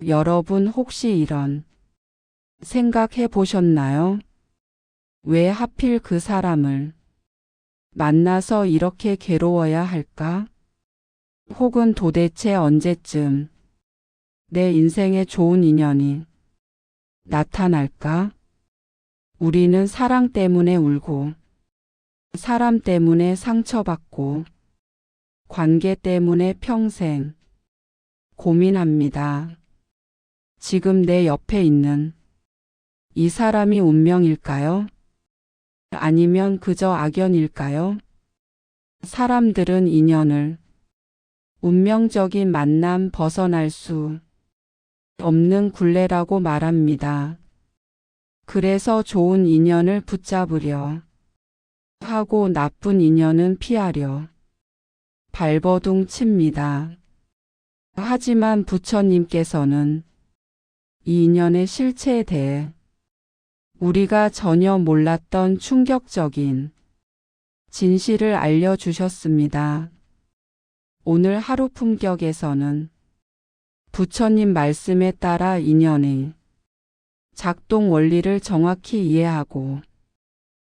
여러분 혹시 이런 생각해 보셨나요? 왜 하필 그 사람을 만나서 이렇게 괴로워야 할까? 혹은 도대체 언제쯤 내 인생에 좋은 인연이 나타날까? 우리는 사랑 때문에 울고, 사람 때문에 상처받고, 관계 때문에 평생 고민합니다. 지금 내 옆에 있는 이 사람이 운명일까요? 아니면 그저 악연일까요? 사람들은 인연을 운명적인 만남 벗어날 수 없는 굴레라고 말합니다. 그래서 좋은 인연을 붙잡으려 하고 나쁜 인연은 피하려 발버둥 칩니다. 하지만 부처님께서는 이 인연의 실체에 대해 우리가 전혀 몰랐던 충격적인 진실을 알려주셨습니다. 오늘 하루 품격에서는 부처님 말씀에 따라 인연의 작동 원리를 정확히 이해하고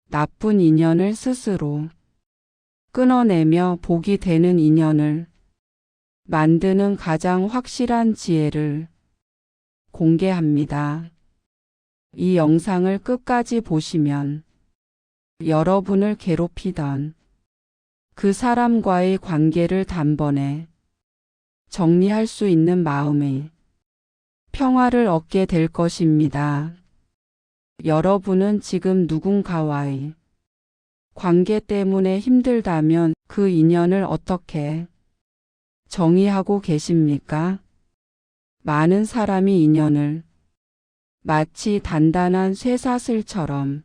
나쁜 인연을 스스로 끊어내며 복이 되는 인연을 만드는 가장 확실한 지혜를 공개합니다. 이 영상을 끝까지 보시면 여러분을 괴롭히던 그 사람과의 관계를 단번에 정리할 수 있는 마음의 평화를 얻게 될 것입니다. 여러분은 지금 누군가와의 관계 때문에 힘들다면 그 인연을 어떻게 정의하고 계십니까? 많은 사람이 인연을 마치 단단한 쇠사슬처럼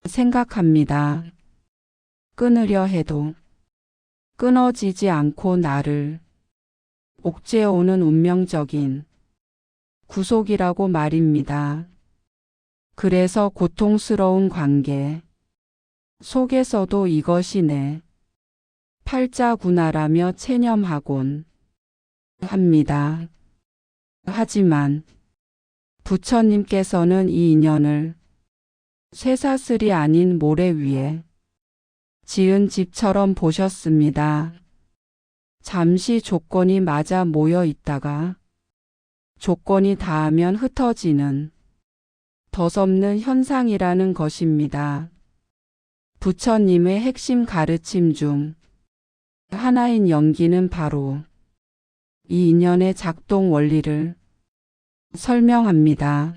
생각합니다. 끊으려 해도 끊어지지 않고 나를 옥죄어오는 운명적인 구속이라고 말입니다. 그래서 고통스러운 관계 속에서도 이것이 내 팔자구나라며 체념하곤 합니다. 하지만 부처님께서는 이 인연을 쇠사슬이 아닌 모래 위에 지은 집처럼 보셨습니다. 잠시 조건이 맞아 모여 있다가 조건이 닿으면 흩어지는 덧없는 현상이라는 것입니다. 부처님의 핵심 가르침 중 하나인 연기는 바로 이 인연의 작동 원리를 설명합니다.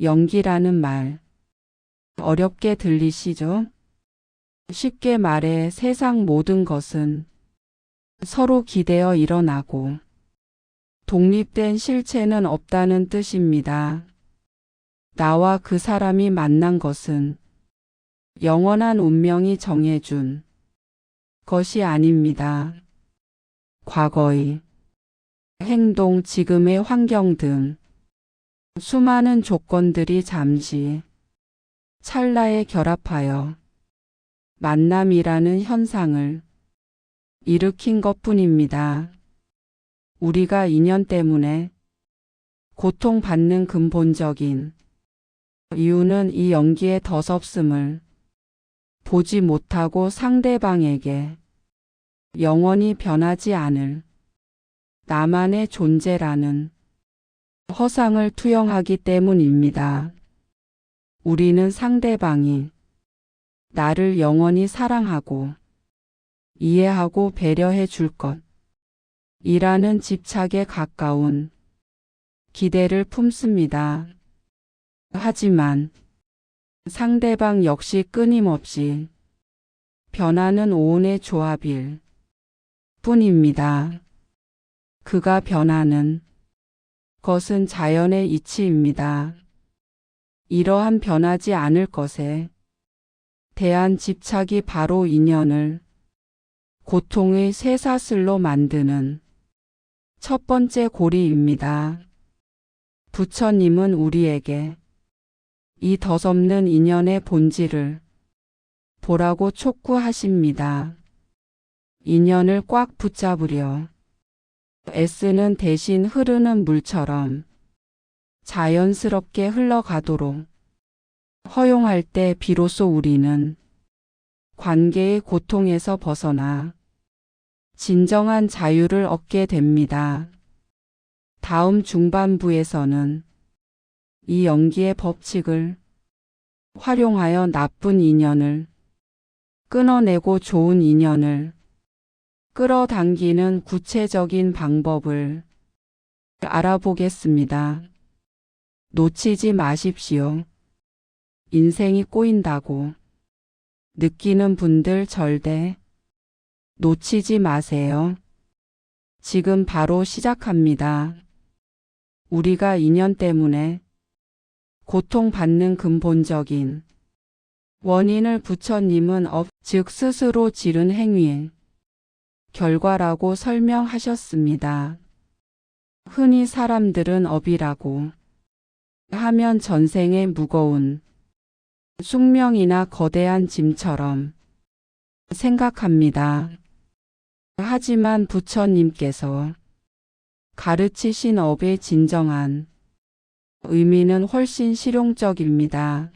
연기라는 말 어렵게 들리시죠? 쉽게 말해 세상 모든 것은 서로 기대어 일어나고 독립된 실체는 없다는 뜻입니다. 나와 그 사람이 만난 것은 영원한 운명이 정해준 것이 아닙니다. 과거의 행동, 지금의 환경 등 수많은 조건들이 잠시 찰나에 결합하여 만남이라는 현상을 일으킨 것뿐입니다. 우리가 인연 때문에 고통받는 근본적인 이유는 이 연기의 덧없음을 보지 못하고 상대방에게 영원히 변하지 않을 나만의 존재라는 허상을 투영하기 때문입니다. 우리는 상대방이 나를 영원히 사랑하고 이해하고 배려해 줄 것 이라는 집착에 가까운 기대를 품습니다. 하지만 상대방 역시 끊임없이 변하는 오온의 조합일 뿐입니다. 그가 변하는 것은 자연의 이치입니다. 이러한 변하지 않을 것에 대한 집착이 바로 인연을 고통의 쇠사슬로 만드는 첫 번째 고리입니다. 부처님은 우리에게 이 덧없는 인연의 본질을 보라고 촉구하십니다. 인연을 꽉 붙잡으려 S는 대신 흐르는 물처럼 자연스럽게 흘러가도록 허용할 때 비로소 우리는 관계의 고통에서 벗어나 진정한 자유를 얻게 됩니다. 다음 중반부에서는 이 연기의 법칙을 활용하여 나쁜 인연을 끊어내고 좋은 인연을 끌어당기는 구체적인 방법을 알아보겠습니다. 놓치지 마십시오. 인생이 꼬인다고 느끼는 분들 절대 놓치지 마세요. 지금 바로 시작합니다. 우리가 인연 때문에 고통받는 근본적인 원인을 부처님은 즉 스스로 지른 행위의 결과라고 설명하셨습니다. 흔히 사람들은 업이라고 하면 전생의 무거운 숙명이나 거대한 짐처럼 생각합니다. 하지만 부처님께서 가르치신 업의 진정한 의미는 훨씬 실용적입니다.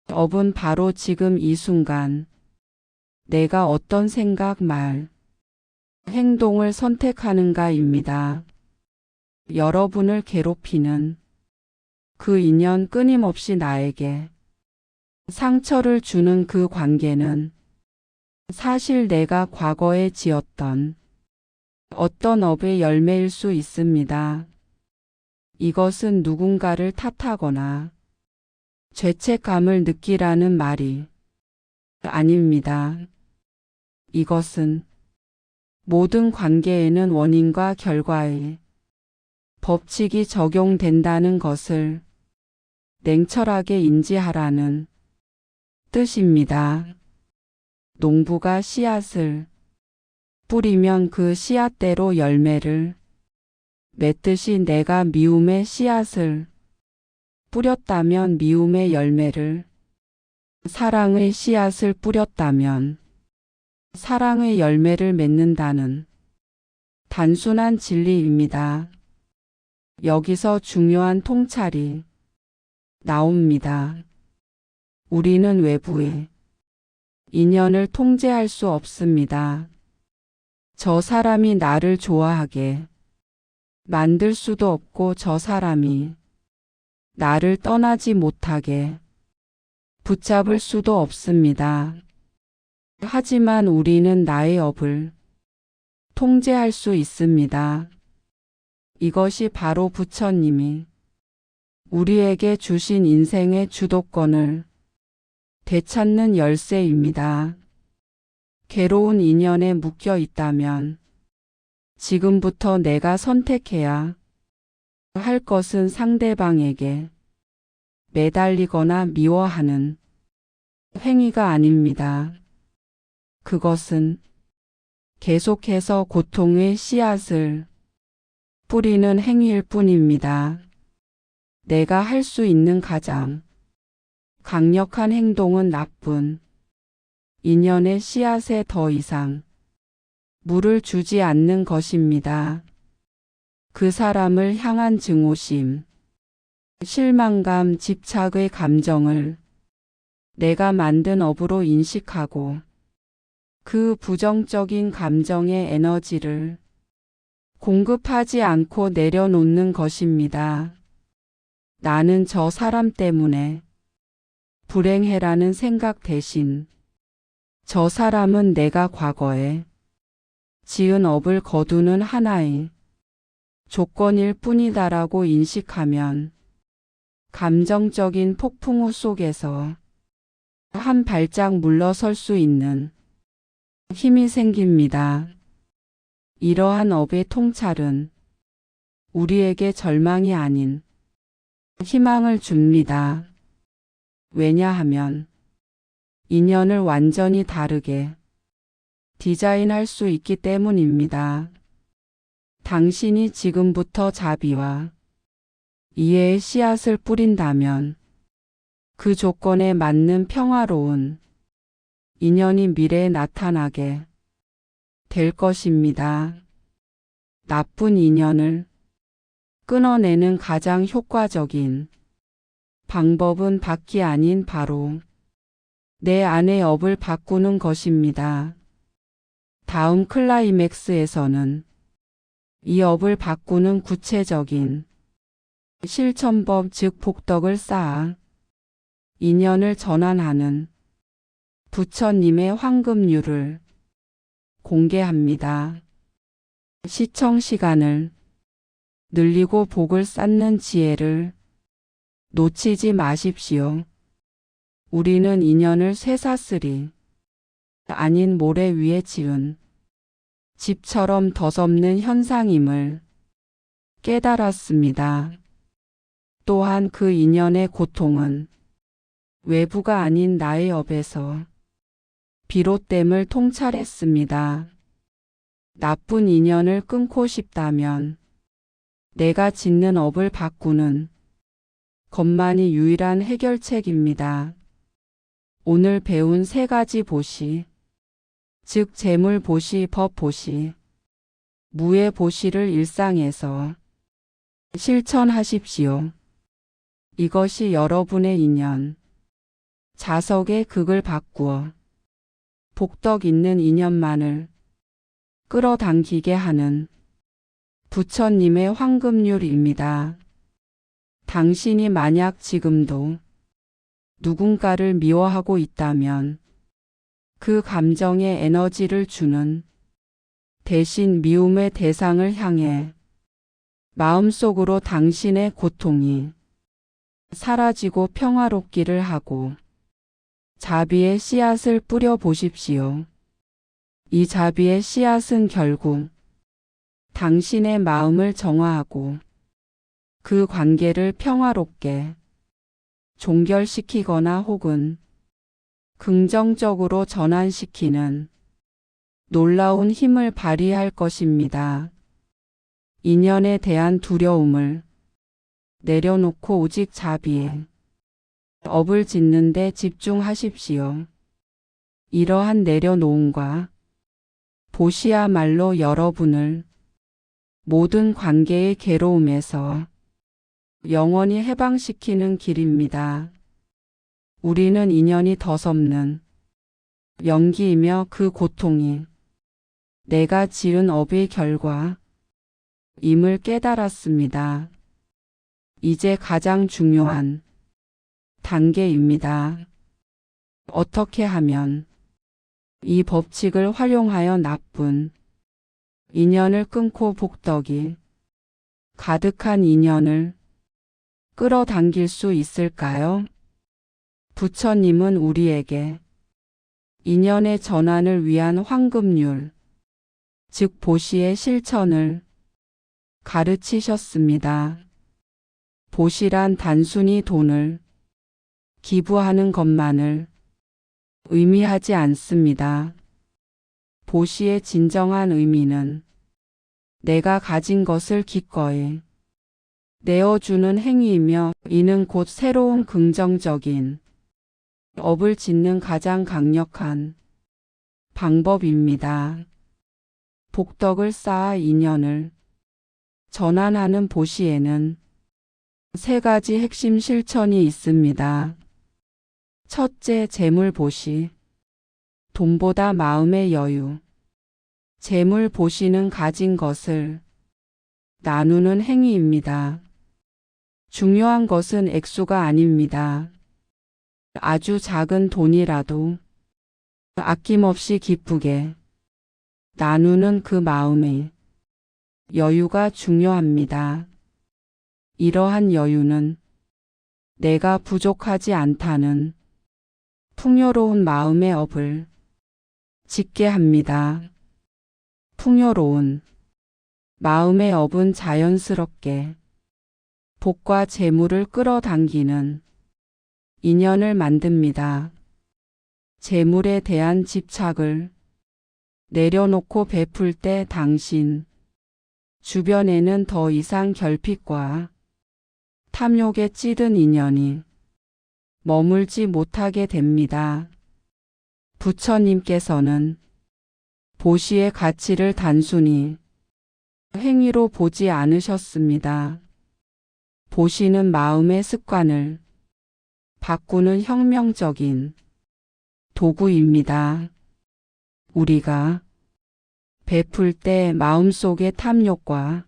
업은 바로 지금 이 순간 내가 어떤 생각, 말, 행동을 선택하는가입니다. 여러분을 괴롭히는 그 인연, 끊임없이 나에게 상처를 주는 그 관계는 사실 내가 과거에 지었던 어떤 업의 열매일 수 있습니다. 이것은 누군가를 탓하거나 죄책감을 느끼라는 말이 아닙니다. 이것은 모든 관계에는 원인과 결과의 법칙이 적용된다는 것을 냉철하게 인지하라는 뜻입니다. 농부가 씨앗을 뿌리면 그 씨앗대로 열매를 맺듯이 내가 미움의 씨앗을 뿌렸다면 미움의 열매를, 사랑의 씨앗을 뿌렸다면 사랑의 열매를 맺는다는 단순한 진리입니다. 여기서 중요한 통찰이 나옵니다. 우리는 외부의 인연을 통제할 수 없습니다. 저 사람이 나를 좋아하게 만들 수도 없고 저 사람이 나를 떠나지 못하게 붙잡을 수도 없습니다. 하지만 우리는 나의 업을 통제할 수 있습니다. 이것이 바로 부처님이 우리에게 주신 인생의 주도권을 되찾는 열쇠입니다. 괴로운 인연에 묶여 있다면 지금부터 내가 선택해야 할 것은 상대방에게 매달리거나 미워하는 행위가 아닙니다. 그것은 계속해서 고통의 씨앗을 뿌리는 행위일 뿐입니다. 내가 할 수 있는 가장 강력한 행동은 나쁜 인연의 씨앗에 더 이상 물을 주지 않는 것입니다. 그 사람을 향한 증오심, 실망감, 집착의 감정을 내가 만든 업으로 인식하고 그 부정적인 감정의 에너지를 공급하지 않고 내려놓는 것입니다. 나는 저 사람 때문에 불행해라는 생각 대신 저 사람은 내가 과거에 지은 업을 거두는 하나의 조건일 뿐이다라고 인식하면 감정적인 폭풍우 속에서 한 발짝 물러설 수 있는 힘이 생깁니다. 이러한 업의 통찰은 우리에게 절망이 아닌 희망을 줍니다. 왜냐하면 인연을 완전히 다르게 디자인할 수 있기 때문입니다. 당신이 지금부터 자비와 이해의 씨앗을 뿌린다면 그 조건에 맞는 평화로운 인연이 미래에 나타나게 될 것입니다. 나쁜 인연을 끊어내는 가장 효과적인 방법은 밖이 아닌 바로 내 안의 업을 바꾸는 것입니다. 다음 클라이맥스에서는 이 업을 바꾸는 구체적인 실천법 즉 복덕을 쌓아 인연을 전환하는 부처님의 황금률을 공개합니다. 시청 시간을 늘리고 복을 쌓는 지혜를 놓치지 마십시오. 우리는 인연을 쇠사슬이 아닌 모래 위에 지은 집처럼 덧없는 현상임을 깨달았습니다. 또한 그 인연의 고통은 외부가 아닌 나의 업에서 비롯됨을 통찰했습니다. 나쁜 인연을 끊고 싶다면 내가 짓는 업을 바꾸는 것만이 유일한 해결책입니다. 오늘 배운 세 가지 보시, 즉 재물 보시, 법 보시, 무예 보시를 일상에서 실천하십시오. 이것이 여러분의 인연, 자석의 극을 바꾸어 복덕 있는 인연만을 끌어당기게 하는 부처님의 황금률입니다. 당신이 만약 지금도 누군가를 미워하고 있다면 그 감정에 에너지를 주는 대신 미움의 대상을 향해 마음속으로 당신의 고통이 사라지고 평화롭기를 하고 자비의 씨앗을 뿌려 보십시오. 이 자비의 씨앗은 결국 당신의 마음을 정화하고 그 관계를 평화롭게 종결시키거나 혹은 긍정적으로 전환시키는 놀라운 힘을 발휘할 것입니다. 인연에 대한 두려움을 내려놓고 오직 자비에 업을 짓는 데 집중하십시오. 이러한 내려놓음과 보시야말로 여러분을 모든 관계의 괴로움에서 영원히 해방시키는 길입니다. 우리는 인연이 덧없는 연기이며 그 고통이 내가 지은 업의 결과임을 깨달았습니다. 이제 가장 중요한 단계입니다. 어떻게 하면 이 법칙을 활용하여 나쁜 인연을 끊고 복덕이 가득한 인연을 끌어당길 수 있을까요? 부처님은 우리에게 인연의 전환을 위한 황금률, 즉 보시의 실천을 가르치셨습니다. 보시란 단순히 돈을 기부하는 것만을 의미하지 않습니다. 보시의 진정한 의미는 내가 가진 것을 기꺼이 내어주는 행위이며 이는 곧 새로운 긍정적인 업을 짓는 가장 강력한 방법입니다. 복덕을 쌓아 인연을 전환하는 보시에는 세 가지 핵심 실천이 있습니다. 첫째, 재물 보시. 돈보다 마음의 여유. 재물 보시는 가진 것을 나누는 행위입니다. 중요한 것은 액수가 아닙니다. 아주 작은 돈이라도 아낌없이 기쁘게 나누는 그 마음의 여유가 중요합니다. 이러한 여유는 내가 부족하지 않다는 풍요로운 마음의 업을 짓게 합니다. 풍요로운 마음의 업은 자연스럽게 복과 재물을 끌어당기는 인연을 만듭니다. 재물에 대한 집착을 내려놓고 베풀 때 당신 주변에는 더 이상 결핍과 탐욕에 찌든 인연이 머물지 못하게 됩니다. 부처님께서는 보시의 가치를 단순히 행위로 보지 않으셨습니다. 보시는 마음의 습관을 바꾸는 혁명적인 도구입니다. 우리가 베풀 때 마음속의 탐욕과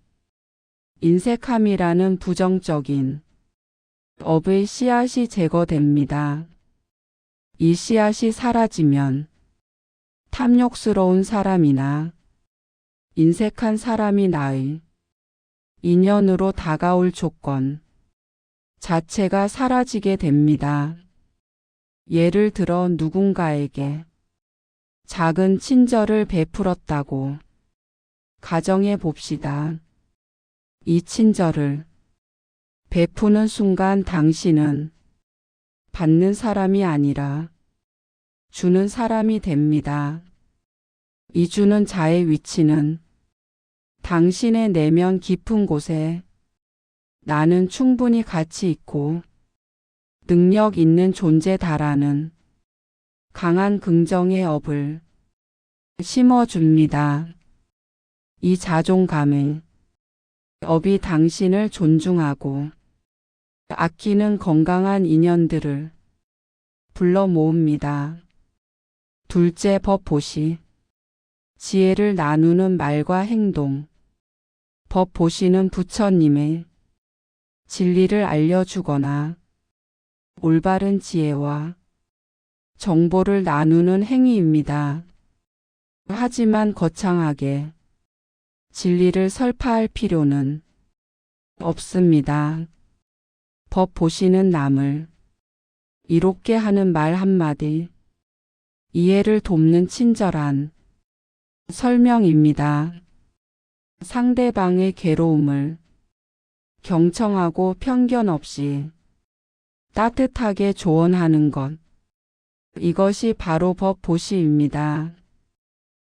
인색함이라는 부정적인 업의 씨앗이 제거됩니다. 이 씨앗이 사라지면 탐욕스러운 사람이나 인색한 사람이 나의 인연으로 다가올 조건 자체가 사라지게 됩니다. 예를 들어 누군가에게 작은 친절을 베풀었다고 가정해 봅시다. 이 친절을 베푸는 순간 당신은 받는 사람이 아니라 주는 사람이 됩니다. 이 주는 자의 위치는 당신의 내면 깊은 곳에 나는 충분히 가치 있고 능력 있는 존재다라는 강한 긍정의 업을 심어줍니다. 이 자존감의 업이 당신을 존중하고 아끼는 건강한 인연들을 불러 모읍니다. 둘째 법 보시. 지혜를 나누는 말과 행동. 법 보시는 부처님의 진리를 알려주거나 올바른 지혜와 정보를 나누는 행위입니다. 하지만 거창하게 진리를 설파할 필요는 없습니다. 법 보시는 남을 이롭게 하는 말 한마디, 이해를 돕는 친절한 설명입니다. 상대방의 괴로움을 경청하고 편견 없이 따뜻하게 조언하는 것. 이것이 바로 법 보시입니다.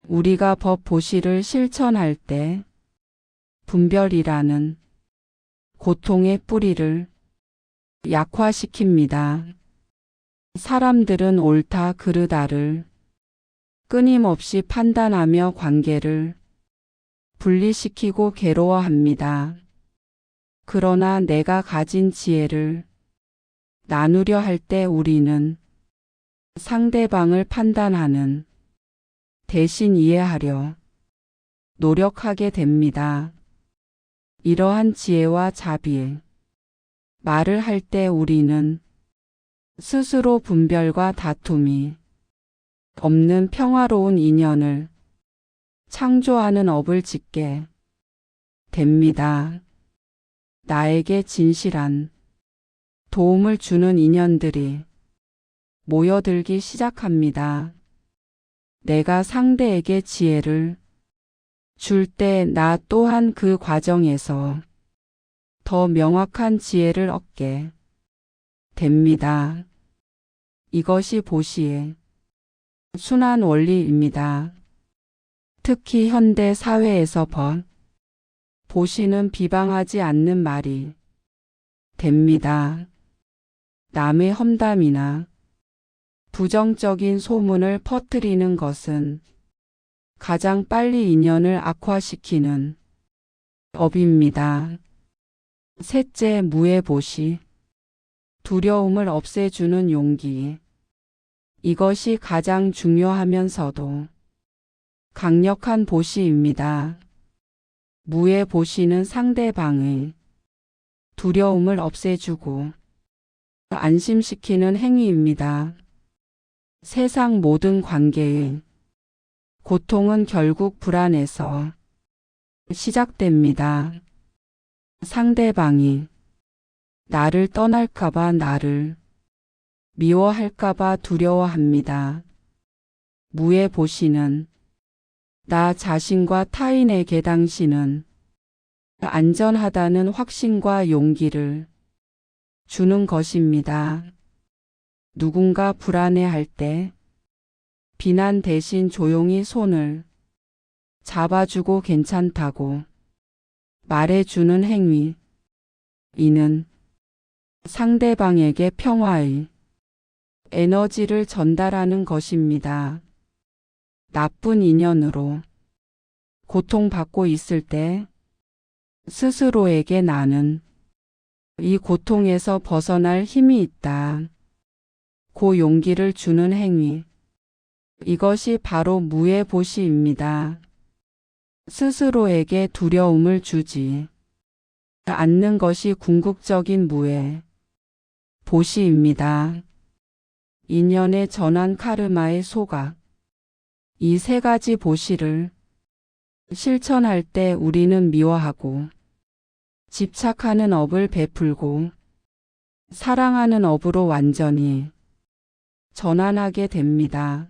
우리가 법 보시를 실천할 때 분별이라는 고통의 뿌리를 약화시킵니다. 사람들은 옳다 그르다를 끊임없이 판단하며 관계를 분리시키고 괴로워합니다. 그러나 내가 가진 지혜를 나누려 할 때 우리는 상대방을 판단하는 대신 이해하려 노력하게 됩니다. 이러한 지혜와 자비, 말을 할 때 우리는 스스로 분별과 다툼이 없는 평화로운 인연을 창조하는 업을 짓게 됩니다. 나에게 진실한 도움을 주는 인연들이 모여들기 시작합니다. 내가 상대에게 지혜를 줄 때 나 또한 그 과정에서 더 명확한 지혜를 얻게 됩니다. 이것이 보시의 순환 원리입니다. 특히 현대 사회에서 보시는 비방하지 않는 말이 됩니다. 남의 험담이나 부정적인 소문을 퍼뜨리는 것은 가장 빨리 인연을 악화시키는 업입니다. 셋째, 무의 보시. 두려움을 없애주는 용기. 이것이 가장 중요하면서도 강력한 보시입니다. 무의 보시는 상대방의 두려움을 없애주고 안심시키는 행위입니다. 세상 모든 관계의 고통은 결국 불안에서 시작됩니다. 상대방이 나를 떠날까봐, 나를 미워할까봐 두려워합니다. 무의 보시는 나 자신과 타인에게 당신은 안전하다는 확신과 용기를 주는 것입니다. 누군가 불안해할 때 비난 대신 조용히 손을 잡아주고 괜찮다고 말해주는 행위. 이는 상대방에게 평화의 에너지를 전달하는 것입니다. 나쁜 인연으로 고통받고 있을 때 스스로에게 나는 이 고통에서 벗어날 힘이 있다. 고 용기를 주는 행위. 이것이 바로 무의 보시입니다. 스스로에게 두려움을 주지 않는 것이 궁극적인 무의 보시입니다. 인연의 전환 카르마의 소각. 이 세 가지 보시를 실천할 때 우리는 미워하고 집착하는 업을 베풀고 사랑하는 업으로 완전히 전환하게 됩니다.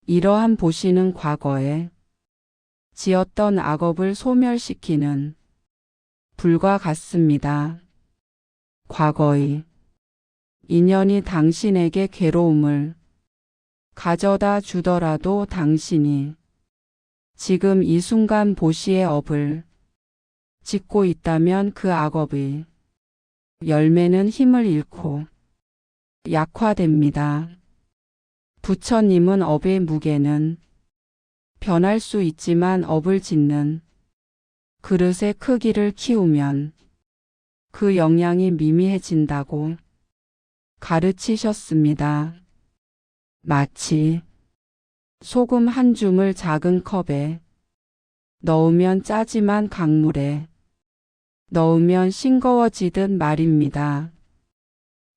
이러한 보시는 과거에 지었던 악업을 소멸시키는 불과 같습니다. 과거의 인연이 당신에게 괴로움을 가져다 주더라도 당신이 지금 이 순간 보시의 업을 짓고 있다면 그 악업의 열매는 힘을 잃고 약화됩니다. 부처님은 업의 무게는 변할 수 있지만 업을 짓는 그릇의 크기를 키우면 그 영향이 미미해진다고 가르치셨습니다. 마치 소금 한 줌을 작은 컵에 넣으면 짜지만 강물에 넣으면 싱거워지듯 말입니다.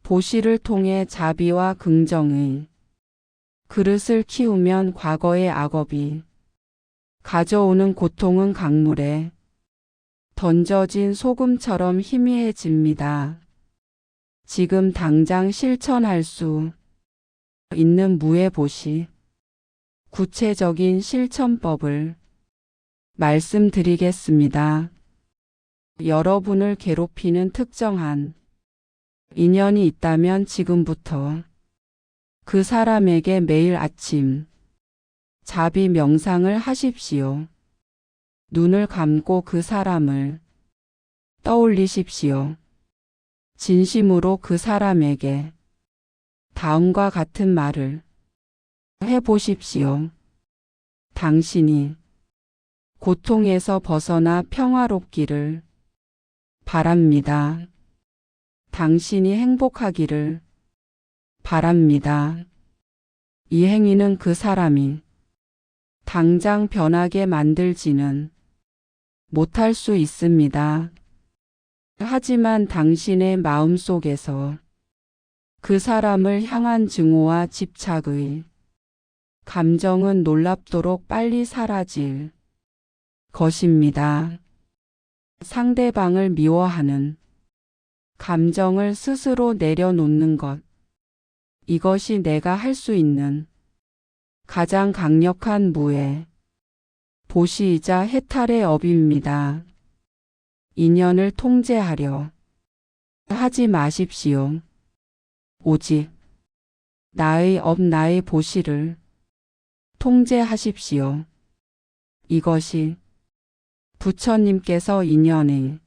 보시를 통해 자비와 긍정의 그릇을 키우면 과거의 악업이 가져오는 고통은 강물에 던져진 소금처럼 희미해집니다. 지금 당장 실천할 수 있는 무의 보시, 구체적인 실천법을 말씀드리겠습니다. 여러분을 괴롭히는 특정한 인연이 있다면 지금부터 그 사람에게 매일 아침 자비 명상을 하십시오. 눈을 감고 그 사람을 떠올리십시오. 진심으로 그 사람에게 다음과 같은 말을 해보십시오. 당신이 고통에서 벗어나 평화롭기를 바랍니다. 당신이 행복하기를 바랍니다. 이 행위는 그 사람이 당장 변하게 만들지는 못할 수 있습니다. 하지만 당신의 마음속에서 그 사람을 향한 증오와 집착의 감정은 놀랍도록 빨리 사라질 것입니다. 상대방을 미워하는 감정을 스스로 내려놓는 것. 이것이 내가 할 수 있는 가장 강력한 무의 보시이자 해탈의 업입니다. 인연을 통제하려 하지 마십시오. 오직 나의 업, 나의 보시를 통제하십시오. 이것이 부처님께서 인연의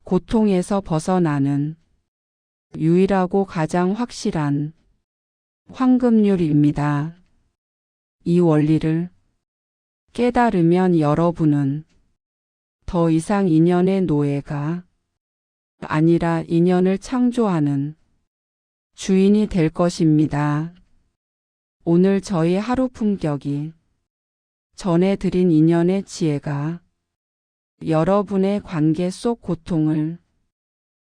고통에서 벗어나는 유일하고 가장 확실한 황금률입니다. 이 원리를 깨달으면 여러분은 더 이상 인연의 노예가 아니라 인연을 창조하는 주인이 될 것입니다. 오늘 저희 하루 품격이 전해드린 인연의 지혜가 여러분의 관계 속 고통을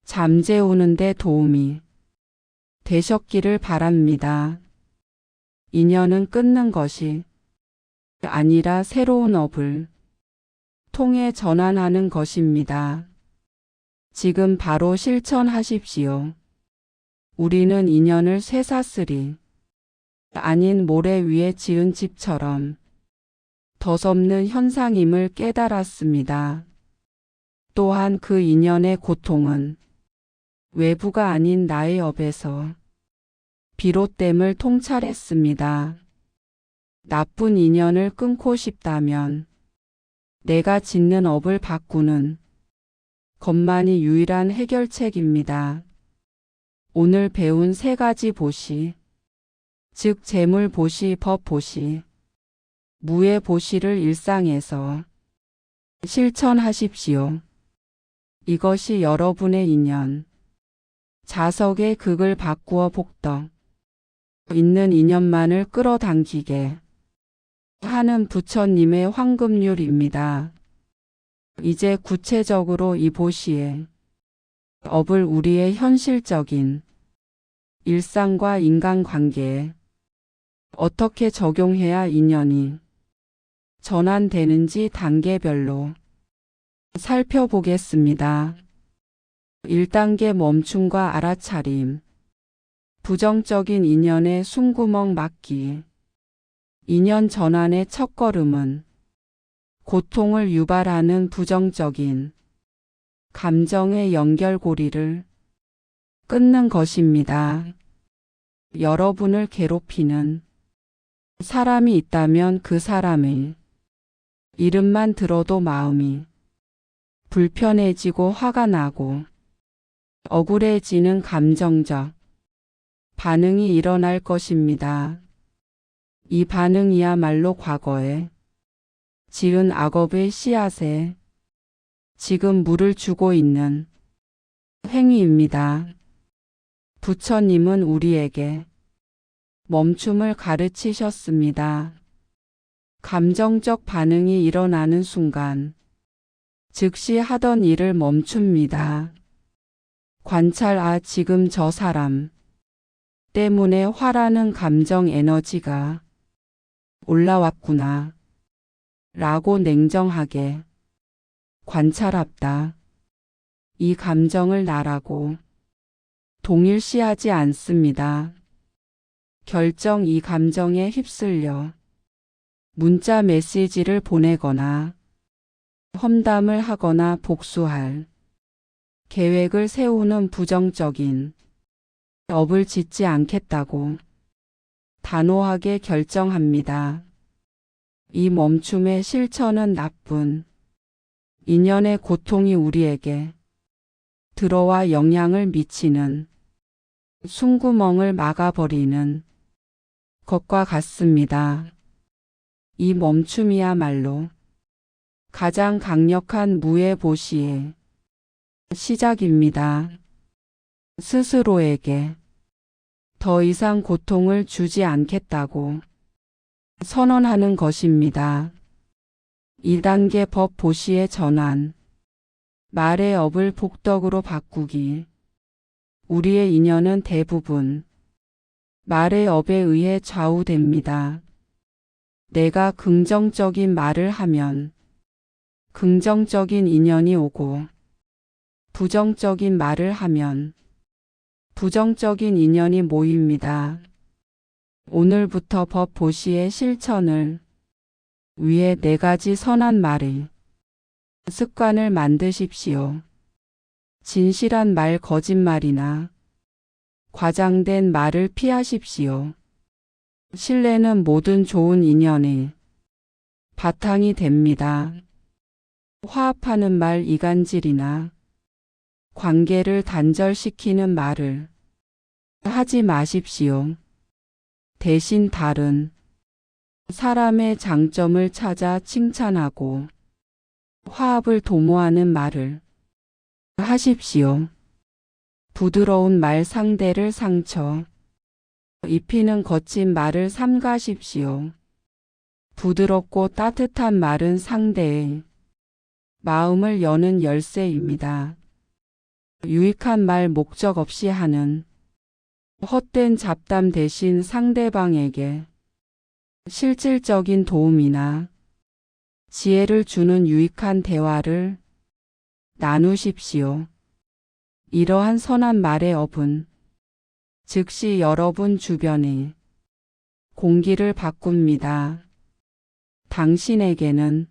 잠재우는 데 도움이 되셨기를 바랍니다. 인연은 끊는 것이 아니라 새로운 업을 통해 전환하는 것입니다. 지금 바로 실천하십시오. 우리는 인연을 쇠사슬이 아닌 모래 위에 지은 집처럼 덧없는 현상임을 깨달았습니다. 또한 그 인연의 고통은 외부가 아닌 나의 업에서 비롯됨을 통찰했습니다. 나쁜 인연을 끊고 싶다면 내가 짓는 업을 바꾸는 것만이 유일한 해결책입니다. 오늘 배운 세 가지 보시, 즉 재물 보시, 법 보시, 무의 보시를 일상에서 실천하십시오. 이것이 여러분의 인연. 자석의 극을 바꾸어 복덕. 있는 인연만을 끌어당기게 하는 부처님의 황금률입니다. 이제 구체적으로 이 보시에 업을 우리의 현실적인 일상과 인간관계에 어떻게 적용해야 인연이 전환되는지 단계별로 살펴보겠습니다. 1단계 멈춤과 알아차림. 부정적인 인연의 숨구멍 막기. 인연 전환의 첫걸음은 고통을 유발하는 부정적인 감정의 연결고리를 끊는 것입니다. 여러분을 괴롭히는 사람이 있다면 그 사람의 이름만 들어도 마음이 불편해지고 화가 나고 억울해지는 감정적 반응이 일어날 것입니다. 이 반응이야말로 과거에 지은 악업의 씨앗에 지금 물을 주고 있는 행위입니다. 부처님은 우리에게 멈춤을 가르치셨습니다. 감정적 반응이 일어나는 순간 즉시 하던 일을 멈춥니다. 관찰, 지금 저 사람 때문에 화라는 감정 에너지가 올라왔구나 라고 냉정하게 관찰합다. 이 감정을 나라고 동일시하지 않습니다. 결정 이 감정에 휩쓸려 문자 메시지를 보내거나 험담을 하거나 복수할 계획을 세우는 부정적인 업을 짓지 않겠다고 단호하게 결정합니다. 이 멈춤의 실천은 나쁜 인연의 고통이 우리에게 들어와 영향을 미치는 숨구멍을 막아버리는 것과 같습니다. 이 멈춤이야말로 가장 강력한 무의 보시의 시작입니다. 스스로에게 더 이상 고통을 주지 않겠다고 선언하는 것입니다. 2단계 법 보시의 전환. 말의 업을 복덕으로 바꾸기. 우리의 인연은 대부분 말의 업에 의해 좌우됩니다. 내가 긍정적인 말을 하면 긍정적인 인연이 오고 부정적인 말을 하면 부정적인 인연이 모입니다. 오늘부터 법 보시의 실천을 위해 4가지 선한 말의 습관을 만드십시오. 진실한 말, 거짓말이나 과장된 말을 피하십시오. 신뢰는 모든 좋은 인연의 바탕이 됩니다. 화합하는 말, 이간질이나 관계를 단절시키는 말을 하지 마십시오. 대신 다른 사람의 장점을 찾아 칭찬하고 화합을 도모하는 말을 하십시오. 부드러운 말, 상대를 상처 입히는 거친 말을 삼가십시오. 부드럽고 따뜻한 말은 상대의 마음을 여는 열쇠입니다. 유익한 말, 목적 없이 하는 헛된 잡담 대신 상대방에게 실질적인 도움이나 지혜를 주는 유익한 대화를 나누십시오. 이러한 선한 말의 업은 즉시 여러분 주변의 공기를 바꿉니다. 당신에게는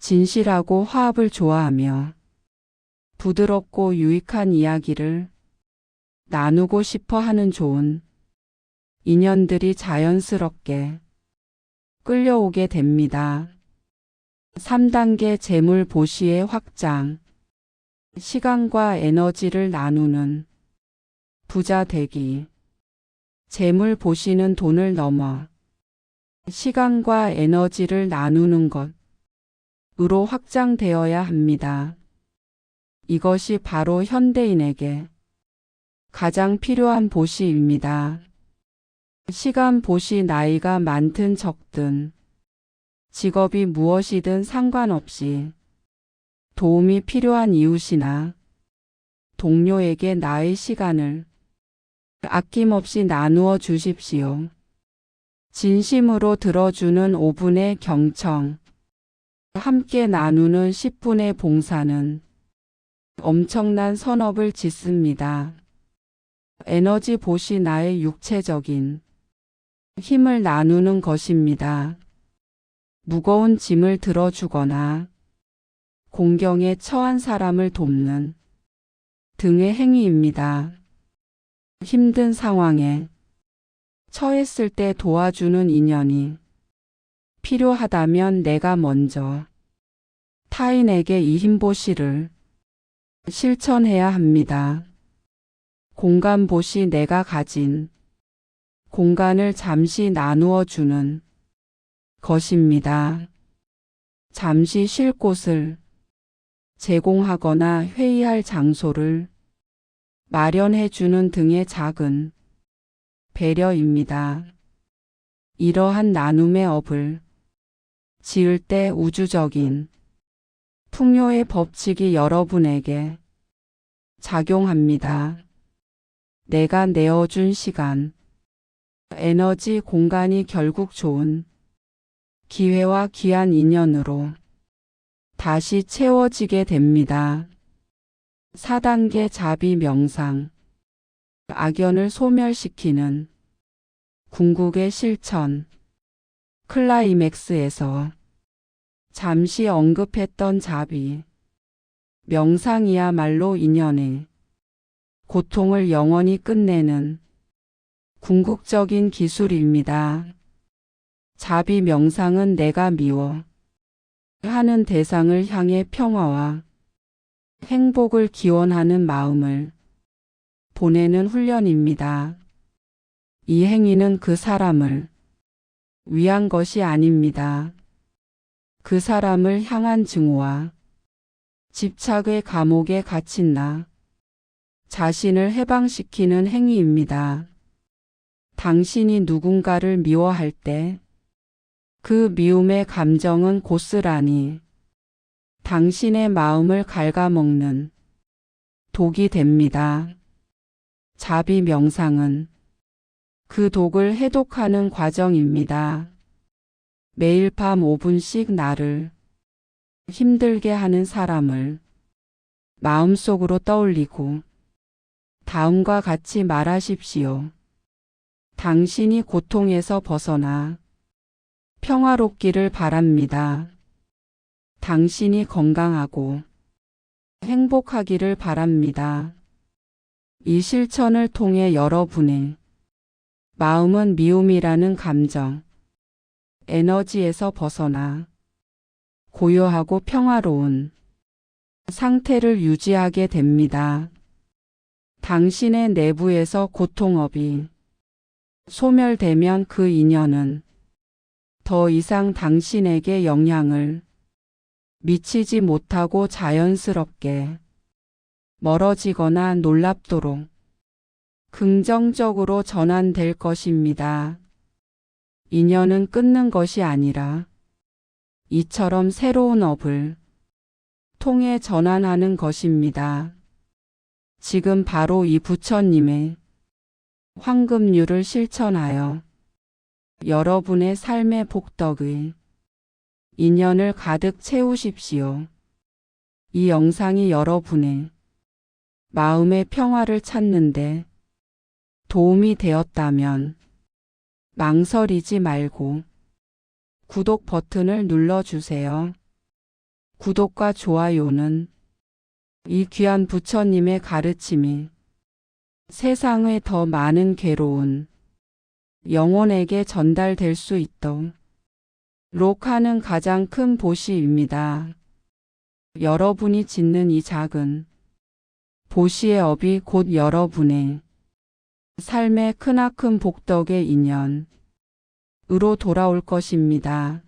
진실하고 화합을 좋아하며 부드럽고 유익한 이야기를 나누고 싶어 하는 좋은 인연들이 자연스럽게 끌려오게 됩니다. 3단계 재물 보시의 확장. 시간과 에너지를 나누는 부자 되기. 재물 보시는 돈을 넘어 시간과 에너지를 나누는 으로 확장되어야 합니다. 이것이 바로 현대인에게 가장 필요한 보시입니다. 시간 보시 나이가 많든 적든 직업이 무엇이든 상관없이 도움이 필요한 이웃이나 동료에게 나의 시간을 아낌없이 나누어 주십시오. 진심으로 들어주는 5분의 경청, 함께 나누는 10분의 봉사는 엄청난 선업을 짓습니다. 에너지 보시 나의 육체적인 힘을 나누는 것입니다. 무거운 짐을 들어주거나 공경에 처한 사람을 돕는 등의 행위입니다. 힘든 상황에 처했을 때 도와주는 인연이 필요하다면 내가 먼저 타인에게 이 힘보시를 실천해야 합니다. 공간 보시 내가 가진 공간을 잠시 나누어 주는 것입니다. 잠시 쉴 곳을 제공하거나 회의할 장소를 마련해 주는 등의 작은 배려입니다. 이러한 나눔의 업을 지을 때 우주적인 풍요의 법칙이 여러분에게 작용합니다. 내가 내어준 시간, 에너지, 공간이 결국 좋은 기회와 귀한 인연으로 다시 채워지게 됩니다. 4단계 자비 명상, 악연을 소멸시키는 궁극의 실천. 클라이맥스에서 잠시 언급했던 자비 명상이야말로 인연의 고통을 영원히 끝내는 궁극적인 기술입니다. 자비 명상은 내가 미워 하는 대상을 향해 평화와 행복을 기원하는 마음을 보내는 훈련입니다. 이 행위는 그 사람을 위한 것이 아닙니다. 그 사람을 향한 증오와 집착의 감옥에 갇힌 나 자신을 해방시키는 행위입니다. 당신이 누군가를 미워할 때 그 미움의 감정은 고스란히 당신의 마음을 갉아먹는 독이 됩니다. 자비 명상은 그 독을 해독하는 과정입니다. 매일 밤 5분씩 나를 힘들게 하는 사람을 마음속으로 떠올리고 다음과 같이 말하십시오. 당신이 고통에서 벗어나 평화롭기를 바랍니다. 당신이 건강하고 행복하기를 바랍니다. 이 실천을 통해 여러분의 마음은 미움이라는 감정, 에너지에서 벗어나 고요하고 평화로운 상태를 유지하게 됩니다. 당신의 내부에서 고통업이 소멸되면 그 인연은 더 이상 당신에게 영향을 미치지 못하고 자연스럽게 멀어지거나 놀랍도록 긍정적으로 전환될 것입니다. 인연은 끊는 것이 아니라 이처럼 새로운 업을 통해 전환하는 것입니다. 지금 바로 이 부처님의 황금률을 실천하여 여러분의 삶의 복덕의 인연을 가득 채우십시오. 이 영상이 여러분의 마음의 평화를 찾는데 도움이 되었다면 망설이지 말고 구독 버튼을 눌러주세요. 구독과 좋아요는 이 귀한 부처님의 가르침이 세상의 더 많은 괴로운 영혼에게 전달될 수 있도록 하는 가장 큰 보시입니다. 여러분이 짓는 이 작은 보시의 업이 곧 여러분의 삶의 크나큰 복덕의 인연으로 돌아올 것입니다.